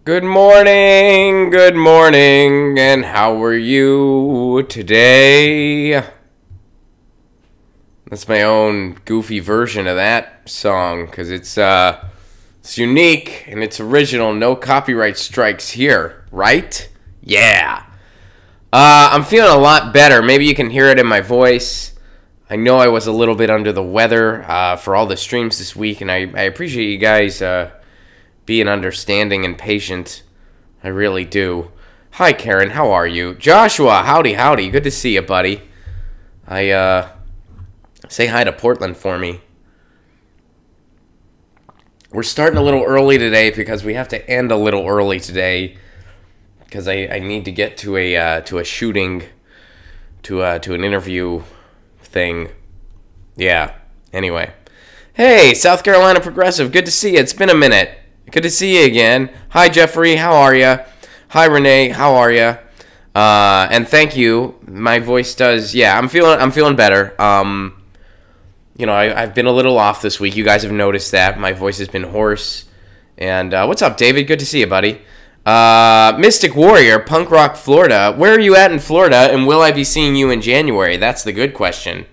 good morning, and how are you today? That's my own goofy version of that song, because it's unique, and it's original, no copyright strikes here, right? Yeah. I'm feeling a lot better. Maybe you can hear it in my voice. I know I was a little bit under the weather for all the streams this week, and I appreciate you guys being understanding and patient. I really do. Hi, Karen. How are you? Joshua, howdy. Good to see you, buddy. Say hi to Portland for me. We're starting a little early today because we have to end a little early today because I need to get to a shooting, to an interview thing. Yeah. Anyway. Hey, South Carolina Progressive. Good to see you. It's been a minute. Good to see you again. Hi, Jeffrey. How are you? Hi, Renee. How are you? And thank you. My voice does. Yeah, I'm feeling better. You know, I've been a little off this week. You guys have noticed that my voice has been hoarse. And what's up, David? Good to see you, buddy. Mystic Warrior, Punk Rock, Florida. Where are you at in Florida? And will I be seeing you in January? That's the good question.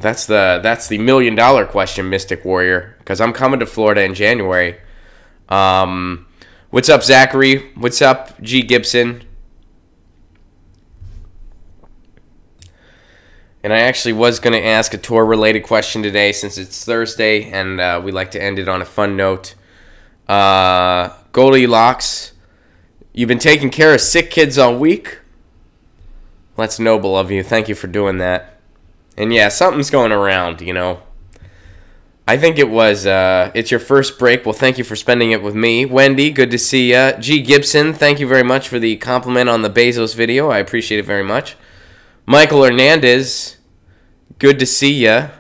That's the $1 million question, Mystic Warrior, because I'm coming to Florida in January. What's up, Zachary? What's up, G. Gibson? And I actually was going to ask a tour-related question today since it's Thursday, and we like to end it on a fun note. Goldilocks, you've been taking care of sick kids all week? That's noble of you. Thank you for doing that. And yeah, something's going around, you know. I think it was, it's your first break. Well, thank you for spending it with me. Wendy, good to see ya. G. Gibson, thank you very much for the compliment on the Bezos video. I appreciate it very much. Michael Hernandez, good to see ya.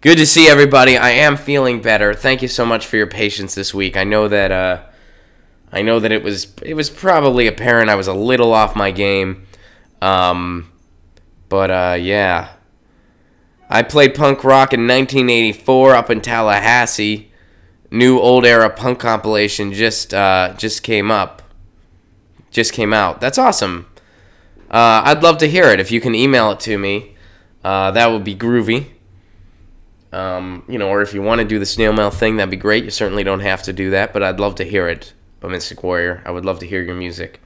Good to see everybody. I am feeling better. Thank you so much for your patience this week. I know that it was probably apparent I was a little off my game. Yeah. I played punk rock in 1984 up in Tallahassee. New old era punk compilation just came out. That's awesome. I'd love to hear it. If you can email it to me, that would be groovy. You know, or if you want to do the snail mail thing, that'd be great. You certainly don't have to do that, but I'd love to hear it, Mystic Warrior. I would love to hear your music.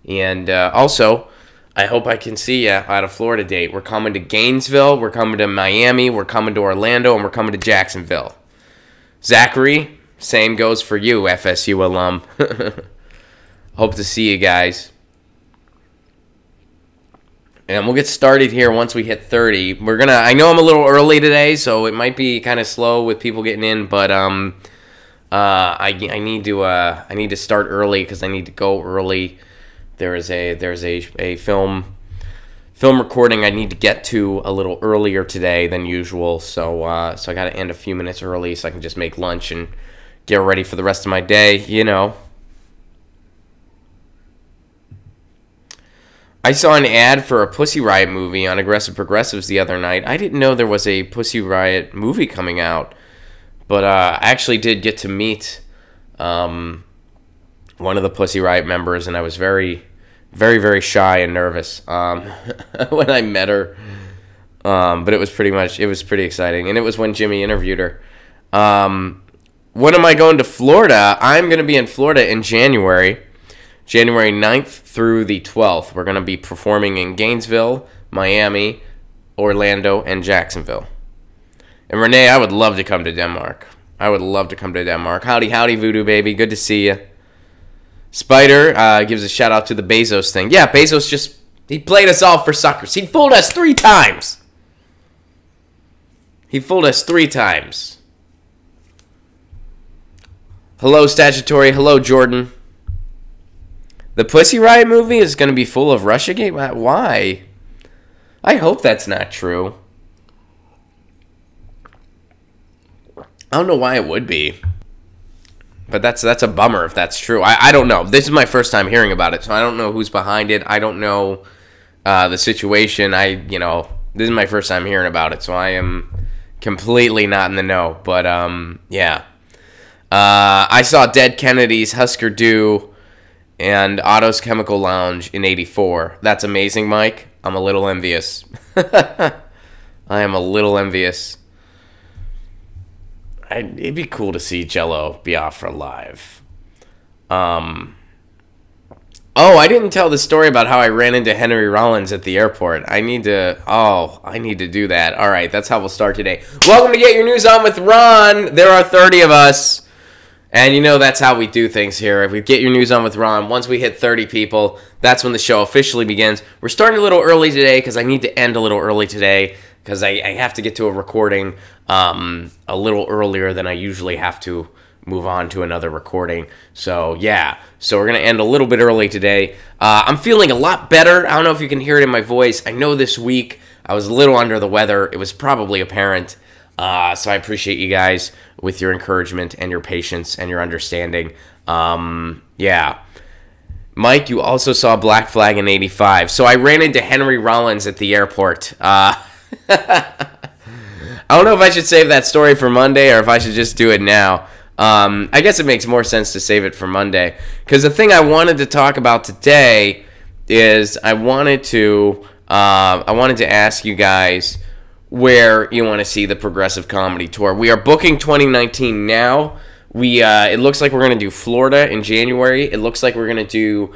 And also, I hope I can see you at a Florida date. We're coming to Gainesville, we're coming to Miami, we're coming to Orlando, and we're coming to Jacksonville. Zachary, same goes for you, FSU alum. Hope to see you guys. And we'll get started here once we hit 30. I know I'm a little early today, so it might be kind of slow with people getting in, but I need to start early because I need to go early. There's a film recording I need to get to a little earlier today than usual, so I got to end a few minutes early so I can just make lunch and get ready for the rest of my day, you know. I saw an ad for a Pussy Riot movie on Aggressive Progressives the other night. I didn't know there was a Pussy Riot movie coming out, but I actually did get to meet one of the Pussy Riot members, and I was very, very, very shy and nervous when I met her. But it was pretty exciting, and it was when Jimmy interviewed her. When am I going to Florida? I'm going to be in Florida in January 9th through the 12th. We're going to be performing in Gainesville, Miami, Orlando, and Jacksonville. And Renee, I would love to come to Denmark. Howdy, Voodoo Baby. Good to see you. Spider gives a shout out to the Bezos thing. Yeah, Bezos he played us all for suckers. He fooled us 3 times. Hello, Statutory. Hello, Jordan. The Pussy Riot movie is going to be full of Russiagate? Why? I hope that's not true. I don't know why it would be. But that's a bummer if that's true. I don't know. This is my first time hearing about it, so I don't know who's behind it. I don't know the situation. This is my first time hearing about it, so I am completely not in the know. But, yeah. I saw Dead Kennedys, Husker Du, and Otto's Chemical Lounge in '84. That's amazing, Mike. I'm a little envious. I am a little envious. It'd be cool to see Jello Biafra live. Oh, I didn't tell the story about how I ran into Henry Rollins at the airport. I need to do that. All right, that's how we'll start today. Welcome to Get Your News On with Ron. There are 30 of us. And you know that's how we do things here. If we Get Your News On with Ron, once we hit 30 people, that's when the show officially begins. We're starting a little early today because I need to end a little early today because I have to get to a recording a little earlier than I usually have to move on to another recording. So, yeah. So we're going to end a little bit early today. I'm feeling a lot better. I don't know if you can hear it in my voice. I know this week I was a little under the weather. It was probably apparent. So I appreciate you guys with your encouragement and your patience and your understanding. Yeah. Mike, you also saw Black Flag in '85. So I ran into Henry Rollins at the airport. I don't know if I should save that story for Monday or if I should just do it now. I guess it makes more sense to save it for Monday. Because the thing I wanted to talk about today is I wanted to ask you guys where you want to see the Progressive Comedy Tour. We are booking 2019 now. It looks like we're going to do Florida in January. It looks like we're going to do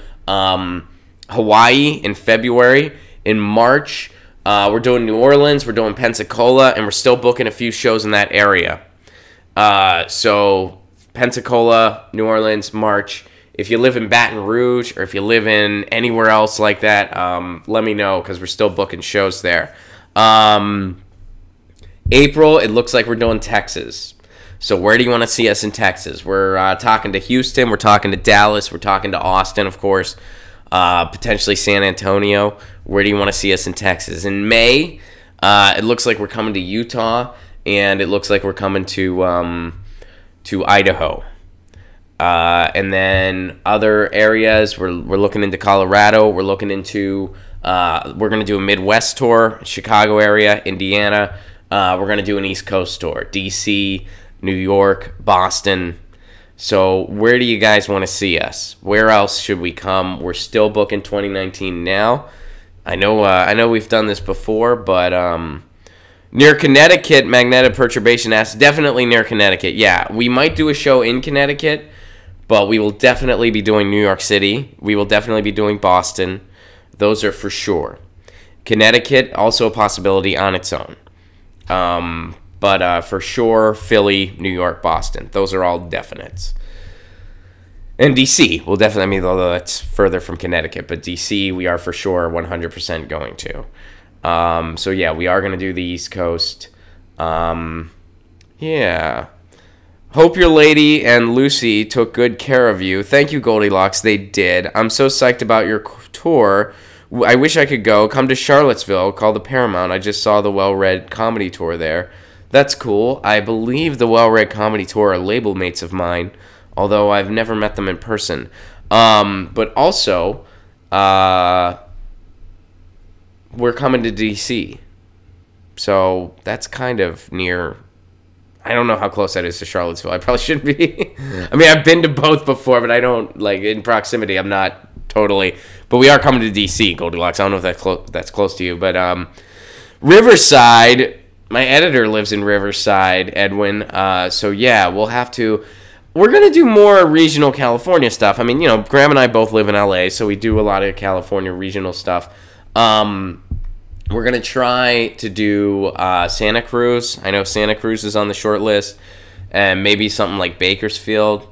Hawaii in February. In March, we're doing New Orleans. We're doing Pensacola. And we're still booking a few shows in that area. So Pensacola, New Orleans, March. If you live in Baton Rouge or if you live in anywhere else like that, let me know because we're still booking shows there. April, it looks like we're doing Texas. So where do you want to see us in Texas? We're talking to Houston. We're talking to Dallas. We're talking to Austin, of course. Potentially San Antonio. Where do you want to see us in Texas? In May, it looks like we're coming to Utah. And it looks like we're coming to Idaho. And then other areas, we're looking into Colorado. We're looking into, we're going to do a Midwest tour, Chicago area, Indiana. We're going to do an East Coast tour, D.C., New York, Boston. So where do you guys want to see us? Where else should we come? We're still booking 2019 now. I know we've done this before, but near Connecticut, Magnetic Perturbation asks, definitely near Connecticut. Yeah, we might do a show in Connecticut, but we will definitely be doing New York City. We will definitely be doing Boston. Those are for sure. Connecticut, also a possibility on its own. But for sure, Philly, New York, Boston. Those are all definites. And D.C. will definitely, I mean, although that's further from Connecticut, but D.C. we are for sure 100% going to. So yeah, we are going to do the East Coast. Yeah. Hope your lady and Lucy took good care of you. Thank you, Goldilocks. They did. I'm so psyched about your tour. I wish I could go. Come to Charlottesville. Call the Paramount. I just saw the Well-Read Comedy Tour there. That's cool. I believe the Well-Read Comedy Tour are label mates of mine, although I've never met them in person. But also, we're coming to D.C. So that's kind of near. I don't know how close that is to Charlottesville. I probably should be. I mean, I've been to both before, but I don't, like, in proximity, I'm not totally. But we are coming to D.C., Goldilocks. I don't know if that's close to you. But Riverside, my editor lives in Riverside, Edwin. So, yeah, we'll have to. We're going to do more regional California stuff. I mean, you know, Graham and I both live in L.A., so we do a lot of California regional stuff. We're going to try to do Santa Cruz. I know Santa Cruz is on the short list, and maybe something like Bakersfield.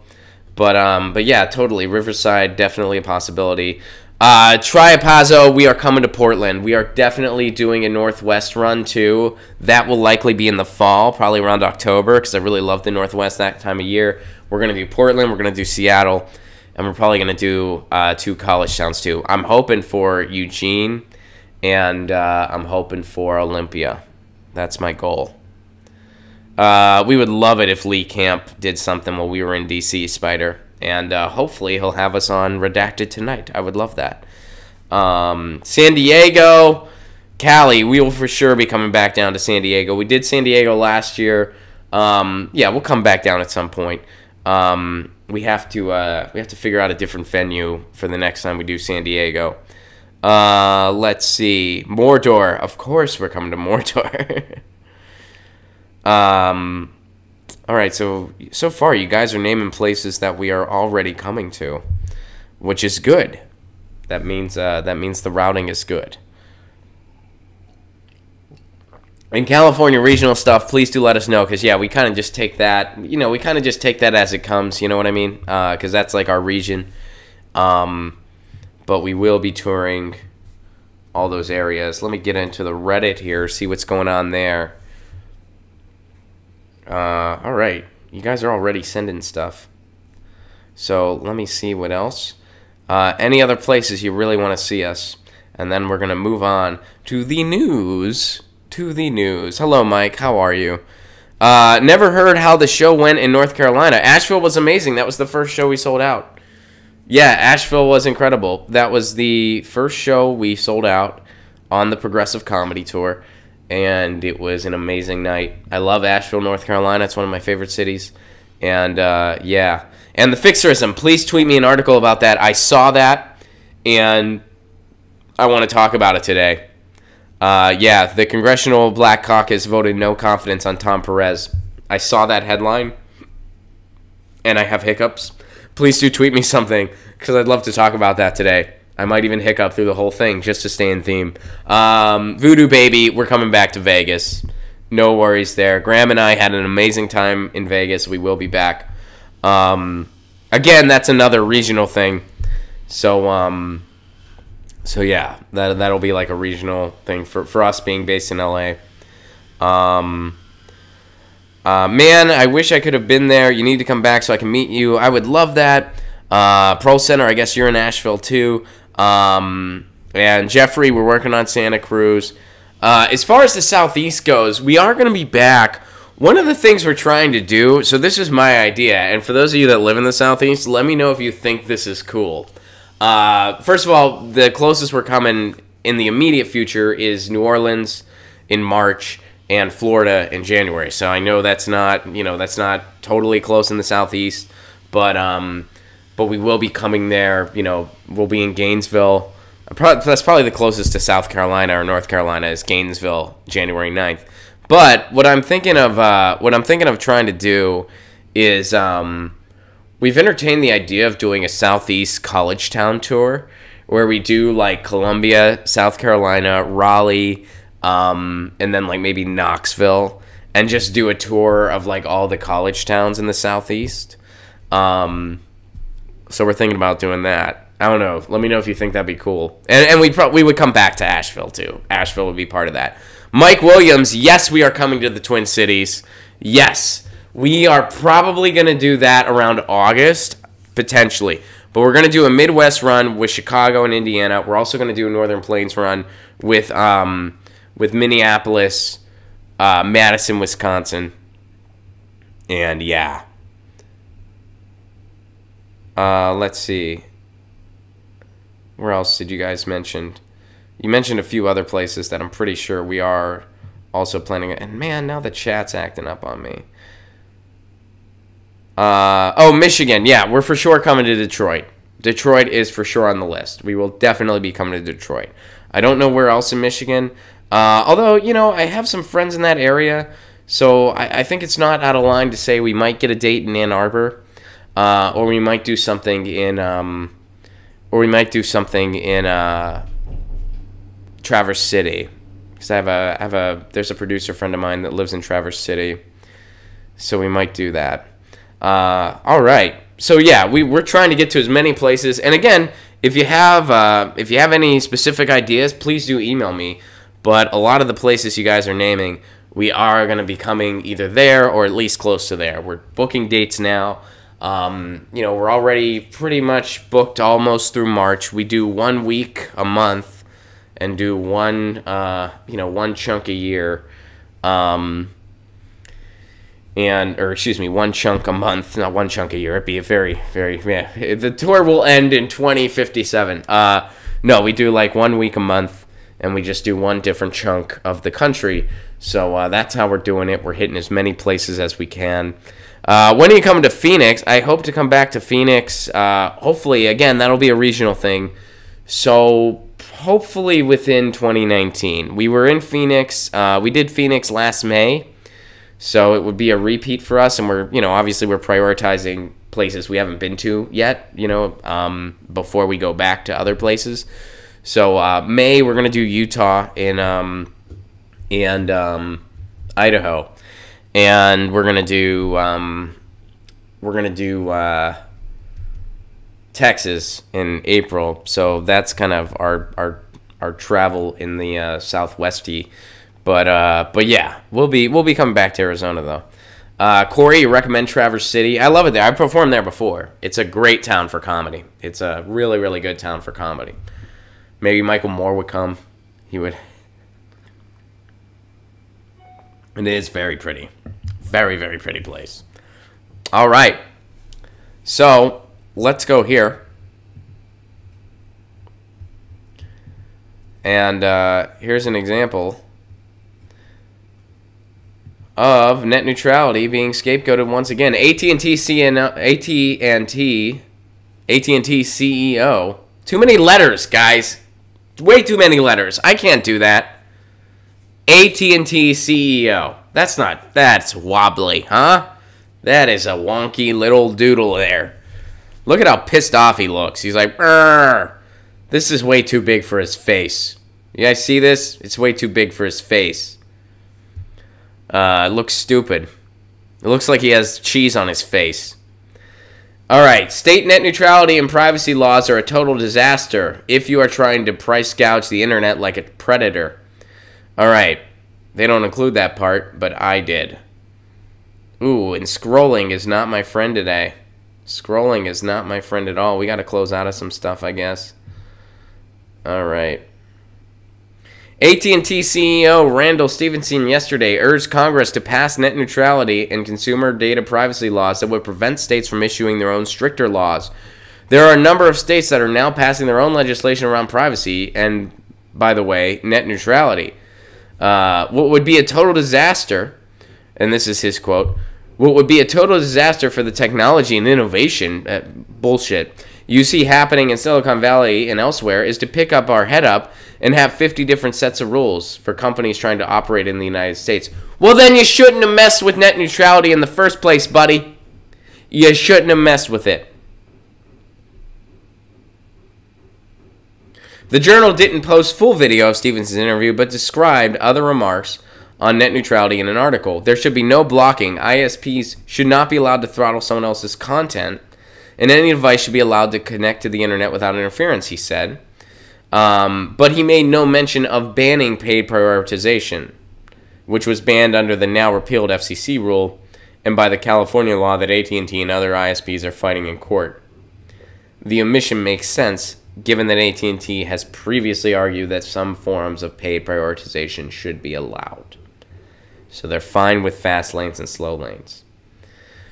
But yeah, totally. Riverside, definitely a possibility. Triapazo, we are coming to Portland. We are definitely doing a Northwest run, too. That will likely be in the fall, probably around October, because I really love the Northwest that time of year. We're going to do Portland. We're going to do Seattle. And we're probably going to do 2 college towns, too. I'm hoping for Eugene. And I'm hoping for Olympia. That's my goal. We would love it if Lee Camp did something while we were in D.C., Spider. And hopefully he'll have us on Redacted tonight. I would love that. San Diego. Cali, we will for sure be coming back down to San Diego. We did San Diego last year. Yeah, we'll come back down at some point. We have to figure out a different venue for the next time we do San Diego. Let's see. Mordor. Of course we're coming to Mordor. All right, so far you guys are naming places that we are already coming to, which is good. That means the routing is good. In California regional stuff, please do let us know, because, yeah, we kind of just take that, as it comes, you know what I mean? Because that's like our region. But we will be touring all those areas. Let me get into the Reddit here, see what's going on there. All right. You guys are already sending stuff. So let me see what else. Any other places you really want to see us? And then we're going to move on to the news. Hello, Mike. How are you? Never heard how the show went in North Carolina. Asheville was amazing. That was the first show we sold out. Yeah, Asheville was incredible. That was the first show we sold out on the Progressive Comedy Tour, and it was an amazing night. I love Asheville, North Carolina. It's one of my favorite cities. And, yeah. And the Fixerism, please tweet me an article about that. I saw that, and I want to talk about it today. Yeah, the Congressional Black Caucus voted no confidence on Tom Perez. I saw that headline, and I have hiccups. Please do tweet me something, because I'd love to talk about that today. I might even hiccup through the whole thing just to stay in theme. Voodoo Baby, we're coming back to Vegas. No worries there. Graham and I had an amazing time in Vegas. We will be back. Again, that's another regional thing. So yeah, that'll be like a regional thing for us being based in LA. Man, I wish I could have been there. You need to come back so I can meet you. I would love that. Pro Center, I guess you're in Nashville too. And Jeffrey, we're working on Santa Cruz. As far as the Southeast goes, we are going to be back. One of the things we're trying to do, so this is my idea, and for those of you that live in the Southeast, let me know if you think this is cool. First of all, the closest we're coming in the immediate future is New Orleans in March and Florida in January. So I know that's not totally close in the Southeast, but we will be coming there. We'll be in Gainesville. That's probably the closest to South Carolina or North Carolina is Gainesville, January 9th. But what I'm thinking of trying to do is we've entertained the idea of doing a Southeast college town tour where we do like Columbia, South Carolina, Raleigh, and then like maybe Knoxville, and just do a tour of like all the college towns in the Southeast. So we're thinking about doing that. I don't know. Let me know if you think that'd be cool. And we would come back to Asheville too. Asheville would be part of that. Mike Williams, yes, we are coming to the Twin Cities. Yes, we are probably going to do that around August, potentially. But we're going to do a Midwest run with Chicago and Indiana. We're also going to do a Northern Plains run with Minneapolis, Madison, Wisconsin. And yeah. Let's see. Where else did you guys mention? You mentioned a few other places that I'm pretty sure we are also planning. And man, now the chat's acting up on me. Michigan. Yeah, we're for sure coming to Detroit. Detroit is for sure on the list. We will definitely be coming to Detroit. I don't know where else in Michigan. Although, I have some friends in that area. So I think it's not out of line to say we might get a date in Ann Arbor. Or we might do something in Traverse City, because there's a producer friend of mine that lives in Traverse City, so we might do that. All right, so yeah, we're trying to get to as many places. And again, if you have any specific ideas, please do email me. But a lot of the places you guys are naming, we are going to be coming either there or at least close to there. We're booking dates now. We're already pretty much booked almost through March. We do 1 week a month and do one chunk a year. One chunk a month, not one chunk a year. It'd be a very, very, yeah. The tour will end in 2057. No, we do like 1 week a month, and we just do one different chunk of the country. So that's how we're doing it. We're hitting as many places as we can. When are you coming to Phoenix? I hope to come back to Phoenix. Hopefully, again, that'll be a regional thing. So hopefully within 2019. We were in Phoenix. We did Phoenix last May. So it would be a repeat for us. And we're, obviously we're prioritizing places we haven't been to yet, before we go back to other places. So May, we're going to do Utah and Idaho. And we're gonna do Texas in April. So that's kind of our travel in the Southwesty. But yeah, we'll be coming back to Arizona though. Corey, you recommend Traverse City? I love it there. I performed there before. It's a great town for comedy. It's a really, really good town for comedy. Maybe Michael Moore would come. He would. It is very pretty. Very, very pretty place. All right. So, let's go here. And here's an example of net neutrality being scapegoated once again. AT&T CEO. Too many letters, guys. Way too many letters. I can't do that. AT&T CEO. That's wobbly, huh? That is a wonky little doodle there. Look at how pissed off he looks. He's like, "Brr, this is way too big for his face." You guys see this? It's way too big for his face. It looks stupid. It looks like he has cheese on his face. All right, state net neutrality and privacy laws are a total disaster if you are trying to price gouge the internet like a predator. All right, they don't include that part, but I did. Ooh, and scrolling is not my friend today. Scrolling is not my friend at all. We got to close out of some stuff, I guess. All right. AT&T CEO Randall Stephenson yesterday urged Congress to pass net neutrality and consumer data privacy laws that would prevent states from issuing their own stricter laws. There are a number of states that are now passing their own legislation around privacy and, by the way, net neutrality. What would be a total disaster, and this is his quote, what would be a total disaster for the technology and innovation, bullshit, you see happening in Silicon Valley and elsewhere is to pick up our head up and have 50 different sets of rules for companies trying to operate in the United States. Well, then you shouldn't have messed with net neutrality in the first place, buddy. You shouldn't have messed with it. The Journal didn't post full video of Stevenson's interview, but described other remarks on net neutrality in an article. There should be no blocking. ISPs should not be allowed to throttle someone else's content, and any device should be allowed to connect to the internet without interference, he said. But he made no mention of banning paid prioritization, which was banned under the now repealed FCC rule and by the California law that AT&T and other ISPs are fighting in court. The omission makes sense, given that AT&T has previously argued that some forms of paid prioritization should be allowed. So they're fine with fast lanes and slow lanes.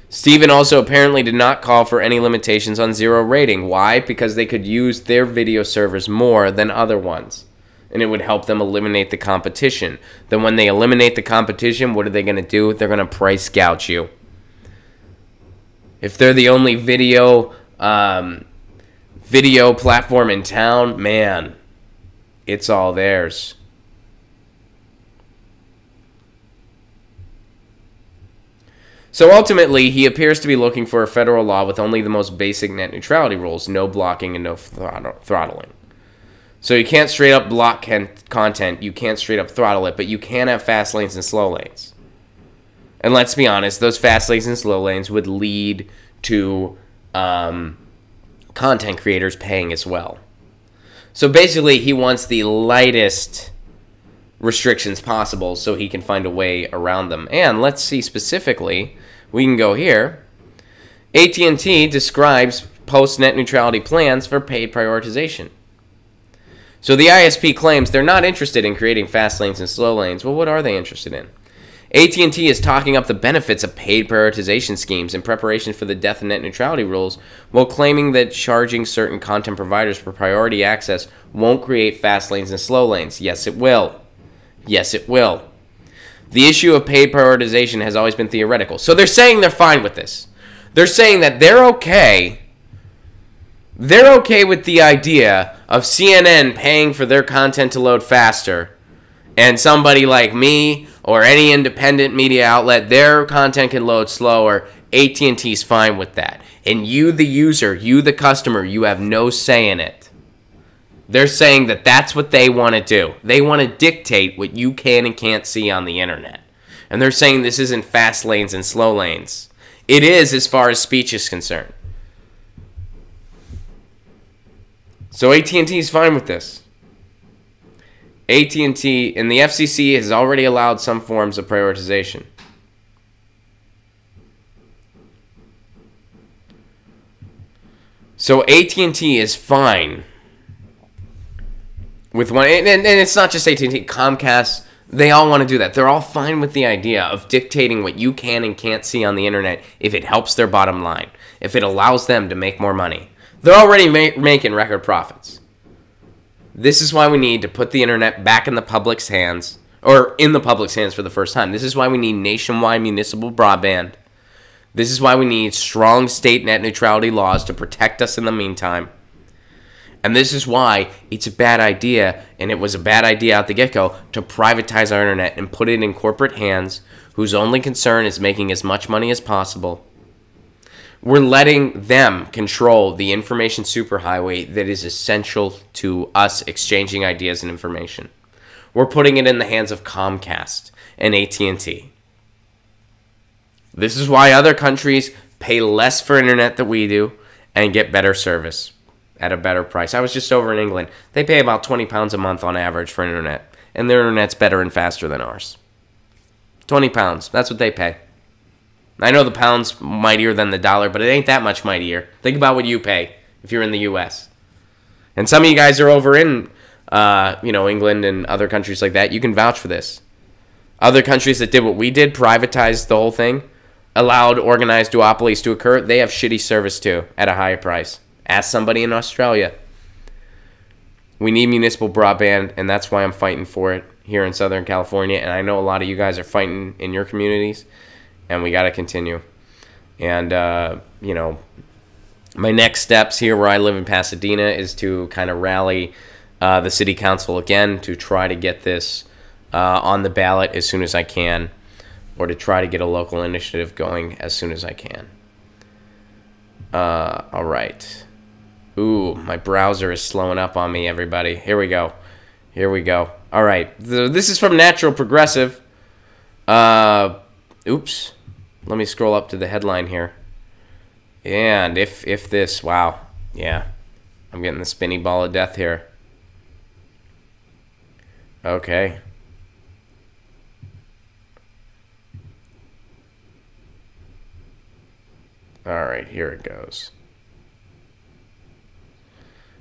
Stephen also apparently did not call for any limitations on zero rating. Why? Because they could use their video servers more than other ones, and it would help them eliminate the competition. Then when they eliminate the competition, what are they going to do? They're going to price gouge you. If they're the only video platform in town, man, it's all theirs. So ultimately, he appears to be looking for a federal law with only the most basic net neutrality rules, no blocking and no throttling. So you can't straight up block content, you can't straight up throttle it, but you can have fast lanes and slow lanes. And let's be honest, those fast lanes and slow lanes would lead to content creators paying as well. So basically, he wants the lightest restrictions possible so he can find a way around them. And let's see specifically, we can go here. AT&T describes post-net neutrality plans for paid prioritization. So the ISP claims they're not interested in creating fast lanes and slow lanes. Well, what are they interested in? AT&T is talking up the benefits of paid prioritization schemes in preparation for the death of net neutrality rules, while claiming that charging certain content providers for priority access won't create fast lanes and slow lanes. Yes, it will. Yes, it will. The issue of paid prioritization has always been theoretical. So they're saying they're fine with this. They're saying that they're okay. They're okay with the idea of CNN paying for their content to load faster, and somebody like me or any independent media outlet, their content can load slower. AT&T's fine with that. And you, the user, you, the customer, you have no say in it. They're saying that that's what they want to do. They want to dictate what you can and can't see on the internet. And they're saying this isn't fast lanes and slow lanes. It is as far as speech is concerned. So AT&T is fine with this. AT&T and the FCC has already allowed some forms of prioritization. So AT&T is fine with one, and it's not just AT&T, Comcast, they all want to do that. They're all fine with the idea of dictating what you can and can't see on the internet if it helps their bottom line, if it allows them to make more money. They're already making record profits. This is why we need to put the internet back in the public's hands, or in the public's hands for the first time. This is why we need nationwide municipal broadband. This is why we need strong state net neutrality laws to protect us in the meantime. And this is why it's a bad idea, and it was a bad idea out the get-go, to privatize our internet and put it in corporate hands whose only concern is making as much money as possible. We're letting them control the information superhighway that is essential to us exchanging ideas and information. We're putting it in the hands of Comcast and AT&T. This is why other countries pay less for internet than we do and get better service at a better price. I was just over in England. They pay about £20 a month on average for internet, and their internet's better and faster than ours. £20, that's what they pay. I know the pound's mightier than the dollar, but it ain't that much mightier. Think about what you pay if you're in the U.S. And some of you guys are over in, England and other countries like that. You can vouch for this. Other countries that did what we did, privatized the whole thing, allowed organized duopolies to occur, they have shitty service too at a higher price. Ask somebody in Australia. We need municipal broadband, and that's why I'm fighting for it here in Southern California. And I know a lot of you guys are fighting in your communities. And we got to continue. And, my next steps here where I live in Pasadena is to kind of rally the city council again to try to get this on the ballot as soon as I can, or to try to get a local initiative going as soon as I can. All right. Ooh, my browser is slowing up on me, everybody. Here we go. All right. This is from Natural Progressive. Oops. Let me scroll up to the headline here. And if this, wow. Yeah. I'm getting the spinny ball of death here. Okay. All right, here it goes.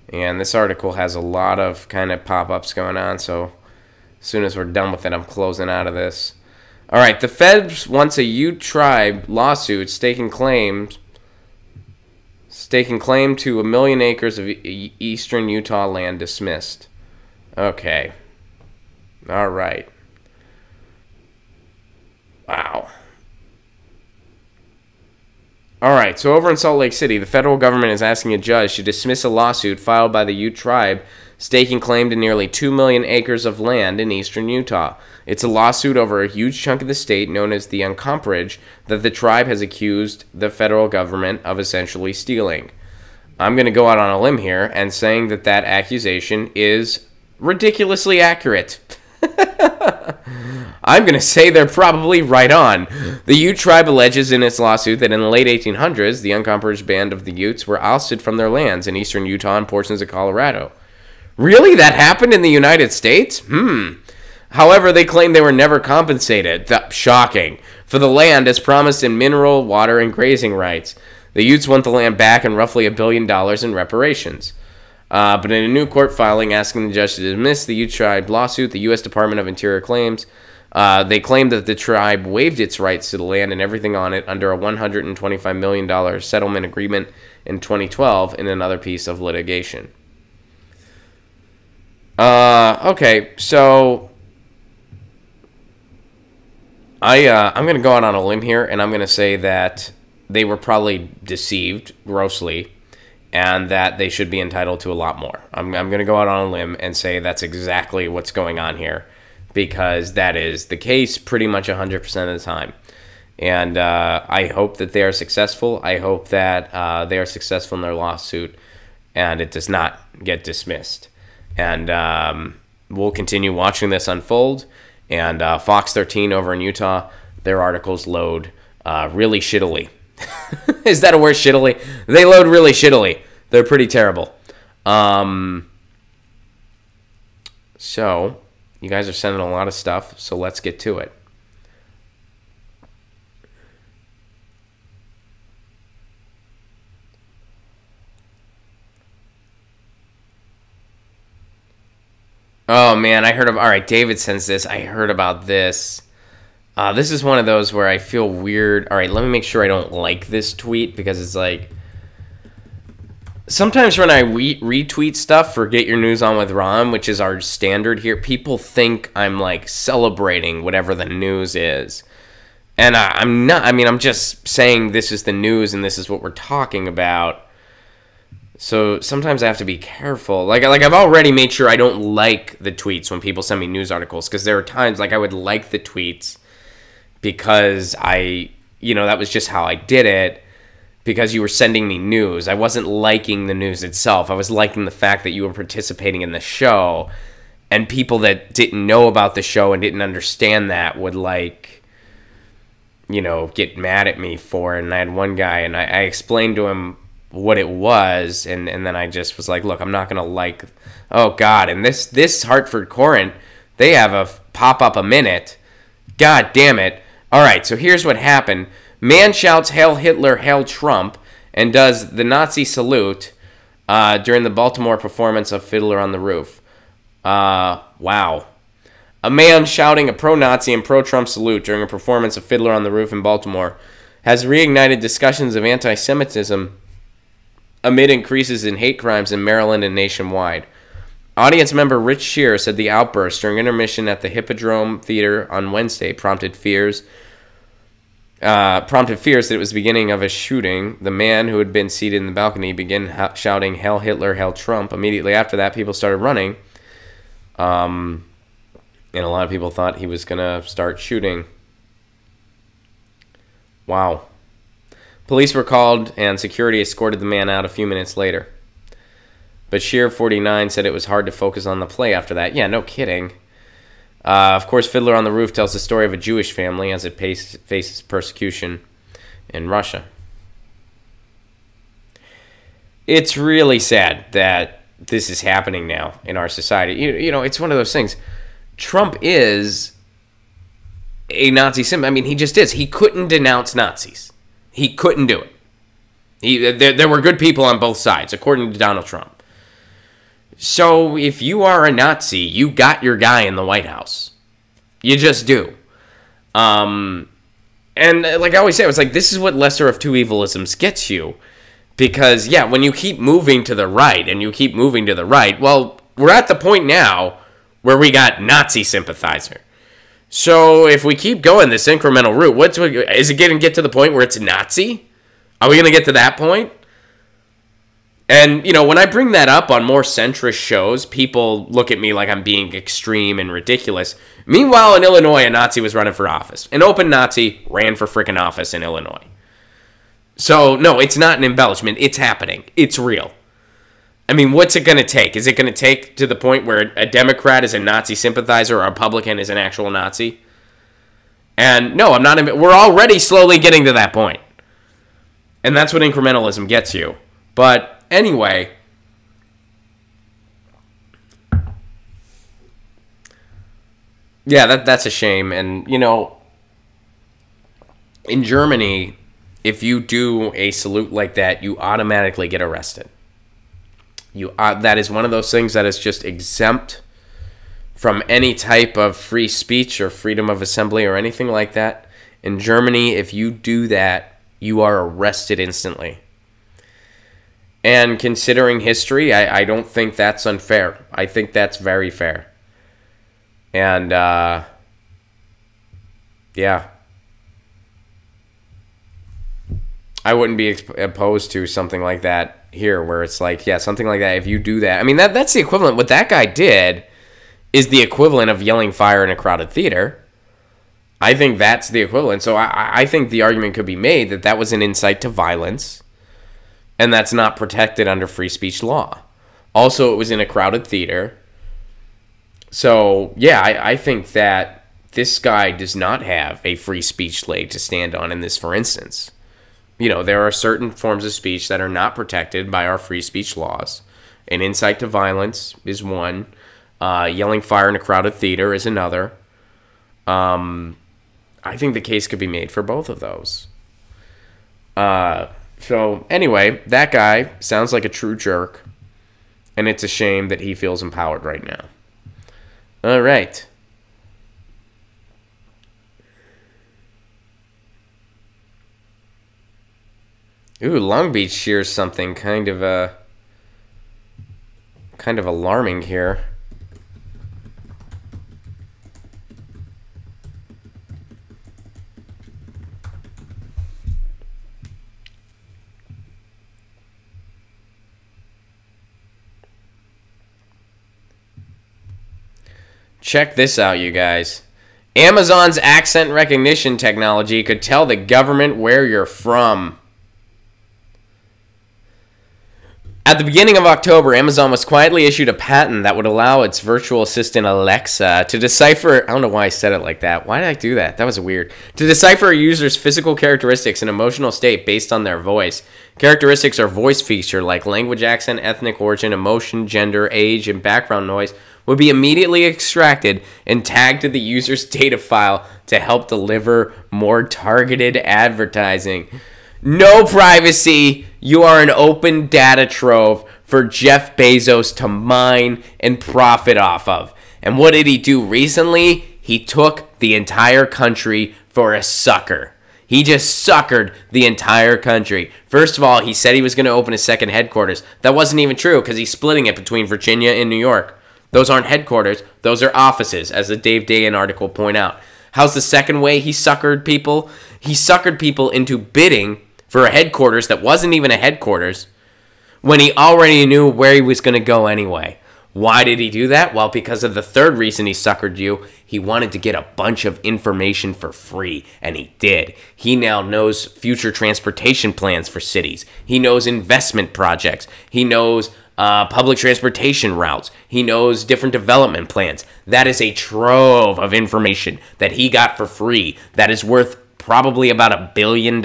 And this article has a lot of kind of pop-ups going on, so as soon as we're done with it, I'm closing out of this. All right, the feds wants a Ute tribe lawsuit staking claim to 1 million acres of eastern Utah land dismissed. Okay. All right. Wow. All right, so over in Salt Lake City, the federal government is asking a judge to dismiss a lawsuit filed by the Ute tribe staking claim to nearly 2 million acres of land in eastern Utah. It's a lawsuit over a huge chunk of the state known as the Uncomparage that the tribe has accused the federal government of essentially stealing. I'm going to go out on a limb here and saying that that accusation is ridiculously accurate. I'm going to say they're probably right on. The Ute tribe alleges in its lawsuit that in the late 1800s, the Uncomparage band of the Utes were ousted from their lands in eastern Utah and portions of Colorado. Really? That happened in the United States? However, they claim they were never compensated, shocking, for the land as promised in mineral, water, and grazing rights. The Utes want the land back and roughly $1 billion in reparations. But in a new court filing asking the judge to dismiss the Ute tribe lawsuit, the U.S. Department of Interior claims they claimed that the tribe waived its rights to the land and everything on it under a $125 million settlement agreement in 2012 in another piece of litigation. Okay, so I'm going to go out on a limb here, and I'm going to say that they were probably deceived grossly, and that they should be entitled to a lot more. I'm going to go out on a limb and say that's exactly what's going on here, because that is the case pretty much 100% of the time. And I hope that they are successful. I hope that they are successful in their lawsuit, and it does not get dismissed. And we'll continue watching this unfold. And Fox 13 over in Utah, their articles load really shittily. Is that a word, shittily? They load really shittily. They're pretty terrible. So, you guys are sending a lot of stuff, so let's get to it. Oh, man, I heard of... All right, David sends this. I heard about this. This is one of those where I feel weird. All right, let me make sure I don't like this tweet, because it's like... Sometimes when I retweet stuff for Get Your News On With Ron, which is our standard here, people think I'm, like, celebrating whatever the news is. And I'm not. I mean, I'm just saying this is the news and this is what we're talking about. So sometimes I have to be careful. Like I've already made sure I don't like the tweets when people send me news articles, because there are times like I would like the tweets because that was just how I did it, because you were sending me news. I wasn't liking the news itself. I was liking the fact that you were participating in the show, and people that didn't know about the show and didn't understand that would get mad at me for it. And I had one guy, and I explained to him what it was, and then I just was like, look, I'm not gonna like, oh god, and this Hartford Courant, they have a pop-up a minute, god damn it. All right, so here's what happened. Man shouts Hail Hitler, Hail Trump, and does the Nazi salute during the Baltimore performance of Fiddler on the Roof. Wow. A man shouting a pro-Nazi and pro-Trump salute during a performance of Fiddler on the Roof in Baltimore has reignited discussions of anti-Semitism amid increases in hate crimes in Maryland and nationwide. Audience member Rich Shear said the outburst during intermission at the Hippodrome Theater on Wednesday prompted fears that it was the beginning of a shooting. The man who had been seated in the balcony began shouting, Hail Hitler, Hail Trump. Immediately after that, people started running. And a lot of people thought he was going to start shooting. Wow. Police were called, and security escorted the man out a few minutes later. But Shear, 49, said it was hard to focus on the play after that. Yeah, no kidding. Of course, Fiddler on the Roof tells the story of a Jewish family as it faces persecution in Russia. It's really sad that this is happening now in our society. It's one of those things. Trump is a Nazi symbol. I mean, he just is. He couldn't denounce Nazis. He couldn't do it. There were good people on both sides, according to Donald Trump. So if you are a Nazi, you got your guy in the White House. You just do. And like I always say, it's like, this is what lesser of two evilisms gets you. Because, yeah, when you keep moving to the right, and you keep moving to the right, well, we're at the point now where we got Nazi sympathizer. So if we keep going this incremental route, is it going to get to the point where it's Nazi? Are we going to get to that point? And, when I bring that up on more centrist shows, people look at me like I'm being extreme and ridiculous. Meanwhile, in Illinois, a Nazi was running for office. An open Nazi ran for frickin' office in Illinois. So, no, it's not an embellishment. It's happening. It's real. I mean, what's it going to take? Is it going to take to the point where a Democrat is a Nazi sympathizer or a Republican is an actual Nazi? And no, I'm not. We're already slowly getting to that point. And that's what incrementalism gets you. But anyway, yeah, that's a shame. And, in Germany, if you do a salute like that, you automatically get arrested. That is one of those things that is just exempt from any type of free speech or freedom of assembly or anything like that. In Germany, if you do that, you are arrested instantly. And considering history, I don't think that's unfair. I think that's very fair. And, yeah. I wouldn't be opposed to something like that here, where it's like, yeah, something like that. If you do that, I mean, that's the equivalent. What that guy did is the equivalent of yelling fire in a crowded theater. I think that's the equivalent. So I think the argument could be made that that was an incite to violence, and that's not protected under free speech law. Also, it was in a crowded theater. So, yeah, I think that this guy does not have a free speech leg to stand on in this, for instance. You know, there are certain forms of speech that are not protected by our free speech laws. An incite to violence is one. Yelling fire in a crowded theater is another. I think the case could be made for both of those. So, anyway, that guy sounds like a true jerk. And it's a shame that he feels empowered right now. All right. Ooh, Long Beach shares something kind of alarming here. Check this out, you guys. Amazon's accent recognition technology could tell the government where you're from. At the beginning of October, Amazon was quietly issued a patent that would allow its virtual assistant Alexa to decipher... I don't know why I said it like that. Why did I do that? That was weird. To decipher a user's physical characteristics and emotional state based on their voice. Characteristics are voice feature like language, accent, ethnic origin, emotion, gender, age, and background noise would be immediately extracted and tagged to the user's data file to help deliver more targeted advertising. No privacy. You are an open data trove for Jeff Bezos to mine and profit off of. And what did he do recently? He took the entire country for a sucker. He just suckered the entire country. First of all, he said he was going to open a second headquarters. That wasn't even true because he's splitting it between Virginia and New York. Those aren't headquarters. Those are offices, as the Dave Dayen article point out. How's the second way he suckered people? He suckered people into bidding for a headquarters that wasn't even a headquarters when he already knew where he was going to go anyway. Why did he do that? Well, because of the third reason he suckered you. He wanted to get a bunch of information for free, and he did. He now knows future transportation plans for cities. He knows investment projects. He knows public transportation routes. He knows different development plans. That is a trove of information that he got for free that is worth probably about $1 billion.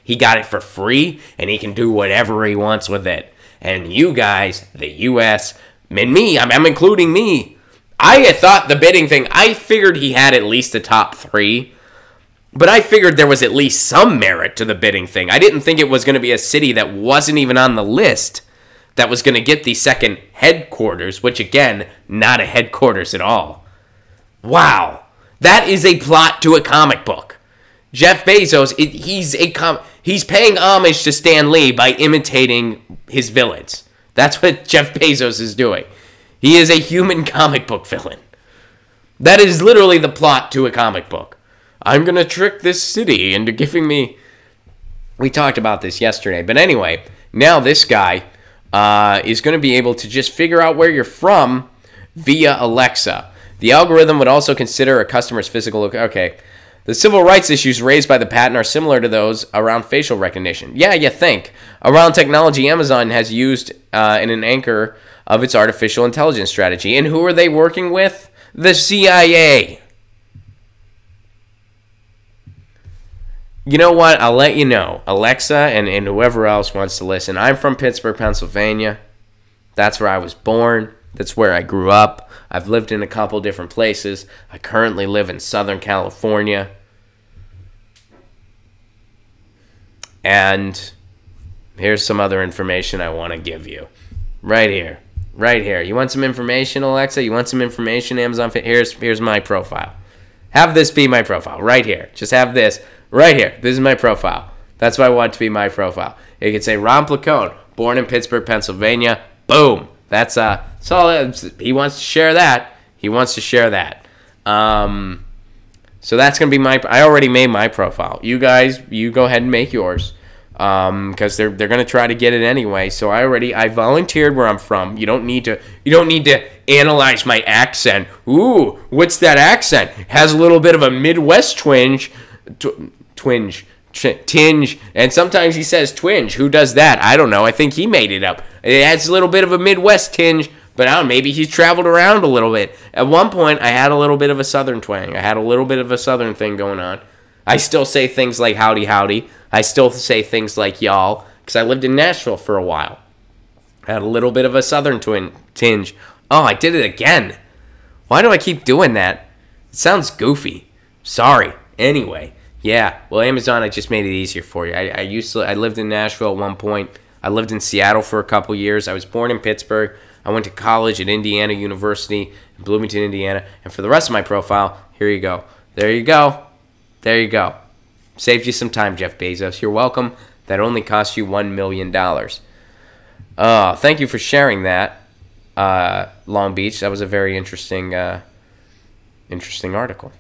He got it for free, and he can do whatever he wants with it. And you guys, the U.S., and me, I'm including me, I thought the bidding thing, I figured he had at least a top 3, but I figured there was at least some merit to the bidding thing. I didn't think it was going to be a city that wasn't even on the list that was going to get the second headquarters, which again, not a headquarters at all. Wow. That is a plot to a comic book. Jeff Bezos, he's paying homage to Stan Lee by imitating his villains. That's what Jeff Bezos is doing. He is a human comic book villain. That is literally the plot to a comic book. I'm going to trick this city into giving me... We talked about this yesterday. But anyway, now this guy is going to be able to just figure out where you're from via Alexa. The algorithm would also consider a customer's physical... Okay. The civil rights issues raised by the patent are similar to those around facial recognition. Yeah, you think. Around technology, Amazon has used in an anchor of its artificial intelligence strategy. And who are they working with? The CIA. You know what? I'll let you know. Alexa and whoever else wants to listen. I'm from Pittsburgh, Pennsylvania. That's where I was born. That's where I grew up. I've lived in a couple different places. I currently live in Southern California. And here's some other information I want to give you. Right here. Right here. You want some information, Alexa? You want some information, Amazon? Here's my profile. Have this be my profile. Right here. Just have this. Right here. This is my profile. That's what I want to be my profile. It could say Ron Placone, born in Pittsburgh, Pennsylvania. Boom. That's all. He wants to share that. He wants to share that. So that's going to be my... I already made my profile. You guys, you go ahead and make yours. because they're gonna try to get it anyway. So I volunteered where I'm from. You don't need to analyze my accent. Ooh, what's that accent? Has a little bit of a Midwest tinge, and sometimes he says twinge. Who does that? I don't know. I think he made it up. It has a little bit of a Midwest tinge, but I don't know, maybe he's traveled around a little bit. At one point, I had a little bit of a Southern twang. I had a little bit of a Southern thing going on. I still say things like howdy, howdy. I still say things like y'all, because I lived in Nashville for a while. I had a little bit of a Southern tinge. Oh, I did it again. Why do I keep doing that? It sounds goofy. Sorry. Anyway, yeah. Well, Amazon, I just made it easier for you. I lived in Nashville at one point. I lived in Seattle for a couple years. I was born in Pittsburgh. I went to college at Indiana University in Bloomington, Indiana. And for the rest of my profile, here you go. There you go. There you go. Saved you some time, Jeff Bezos. You're welcome. That only cost you $1 million. Thank you for sharing that, Long Beach. That was a very interesting article.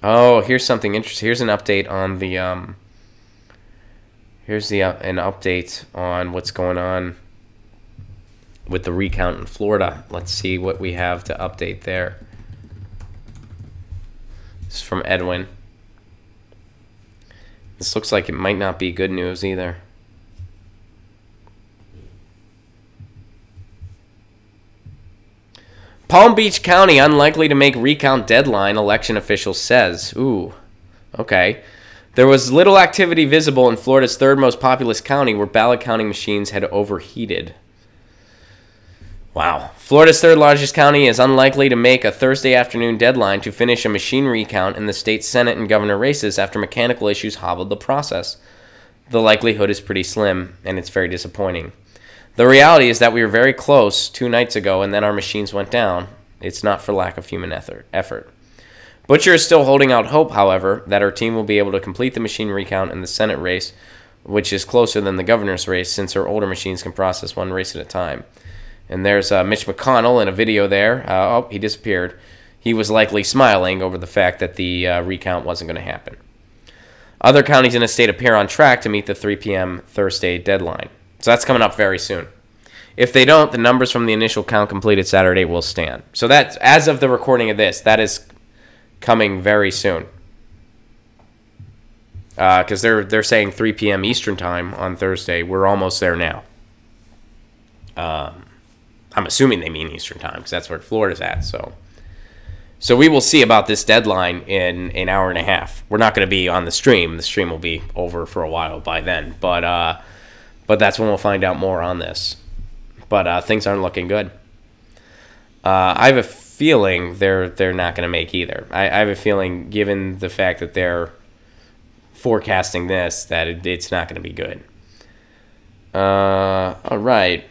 Oh, here's something interesting. Here's an update on the an update on what's going on with the recount in Florida. Let's see what we have to update there. This is from Edwin. This looks like it might not be good news either. Palm Beach County unlikely to make recount deadline, election official says. Ooh, okay. There was little activity visible in Florida's third most populous county where ballot counting machines had overheated. Wow. Florida's third largest county is unlikely to make a Thursday afternoon deadline to finish a machine recount in the state Senate and governor races after mechanical issues hobbled the process. The likelihood is pretty slim, and it's very disappointing. The reality is that we were very close 2 nights ago, and then our machines went down. It's not for lack of human effort. Butcher is still holding out hope, however, that her team will be able to complete the machine recount in the Senate race, which is closer than the governor's race since her older machines can process one race at a time. And there's Mitch McConnell in a video there. Oh, he disappeared. He was likely smiling over the fact that the recount wasn't going to happen. Other counties in the state appear on track to meet the 3 p.m. Thursday deadline. So that's coming up very soon. If they don't, the numbers from the initial count completed Saturday will stand. So that's, as of the recording of this, that is coming very soon. Because they're saying 3 p.m. Eastern time on Thursday. We're almost there now. I'm assuming they mean Eastern time because that's where Florida's at. So we will see about this deadline in an hour and a half. We're not going to be on the stream. The stream will be over for a while by then. But that's when we'll find out more on this. But things aren't looking good. I have a feeling they're not going to make either. I have a feeling, given the fact that they're forecasting this, that it's not going to be good. All right.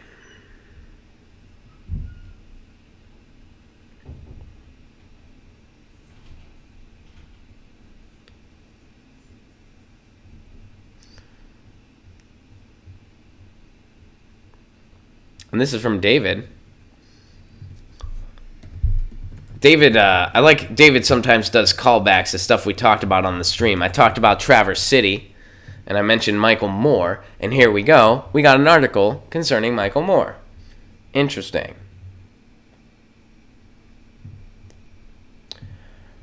And this is from David. I like David sometimes does callbacks to stuff we talked about on the stream. I talked about Traverse City, and I mentioned Michael Moore, and here we go. We got an article concerning Michael Moore. Interesting.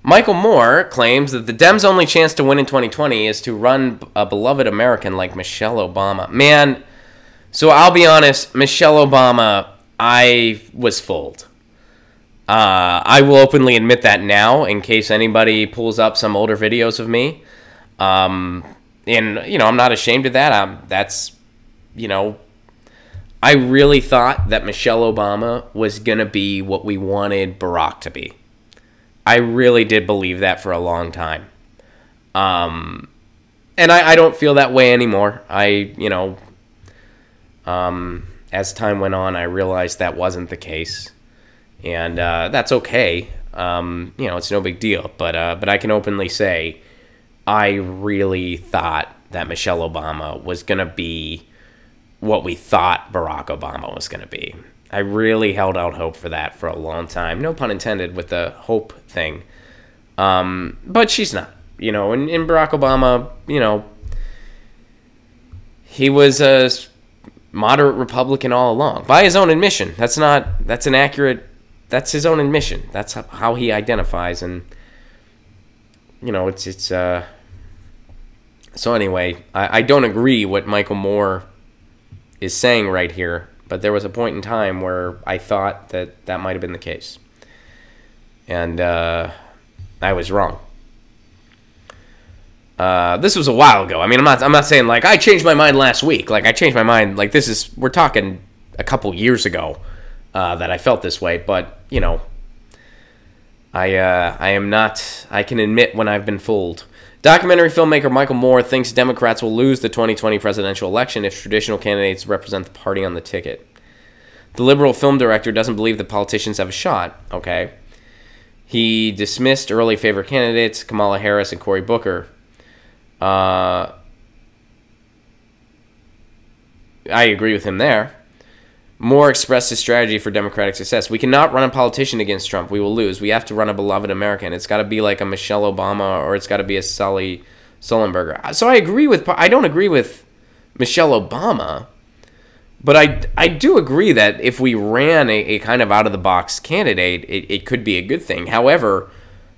Michael Moore claims that the Dems' only chance to win in 2020 is to run a beloved American like Michelle Obama. Man, so I'll be honest, Michelle Obama, I was fooled. I will openly admit that now, in case anybody pulls up some older videos of me. And, I'm not ashamed of that. I really thought that Michelle Obama was going to be what we wanted Barack to be. I really did believe that for a long time. And I don't feel that way anymore. As time went on, I realized that wasn't the case, and that's okay. It's no big deal. But I can openly say, I really thought that Michelle Obama was gonna be what we thought Barack Obama was gonna be. I really held out hope for that for a long time. No pun intended with the hope thing. But she's not. You know, and Barack Obama, you know, he was a moderate Republican all along, by his own admission. That's his own admission. That's how he identifies, and you know, so anyway, I don't agree what Michael Moore is saying right here, but there was a point in time where I thought that might have been the case, and I was wrong. This was a while ago. I mean, I'm not saying like I changed my mind last week. Like I changed my mind. Like we're talking a couple years ago that I felt this way. But you know, I am not. I can admit when I've been fooled. Documentary filmmaker Michael Moore thinks Democrats will lose the 2020 presidential election if traditional candidates represent the party on the ticket. The liberal film director doesn't believe that politicians have a shot. Okay, he dismissed early favorite candidates Kamala Harris and Cory Booker. I agree with him there. Moore expressed his strategy for Democratic success. We cannot run a politician against Trump. We will lose. We have to run a beloved American. It's got to be like a Michelle Obama, or it's got to be a Sully Sullenberger. So I don't agree with Michelle Obama, but I do agree that if we ran a kind of out-of-the-box candidate, it could be a good thing. However,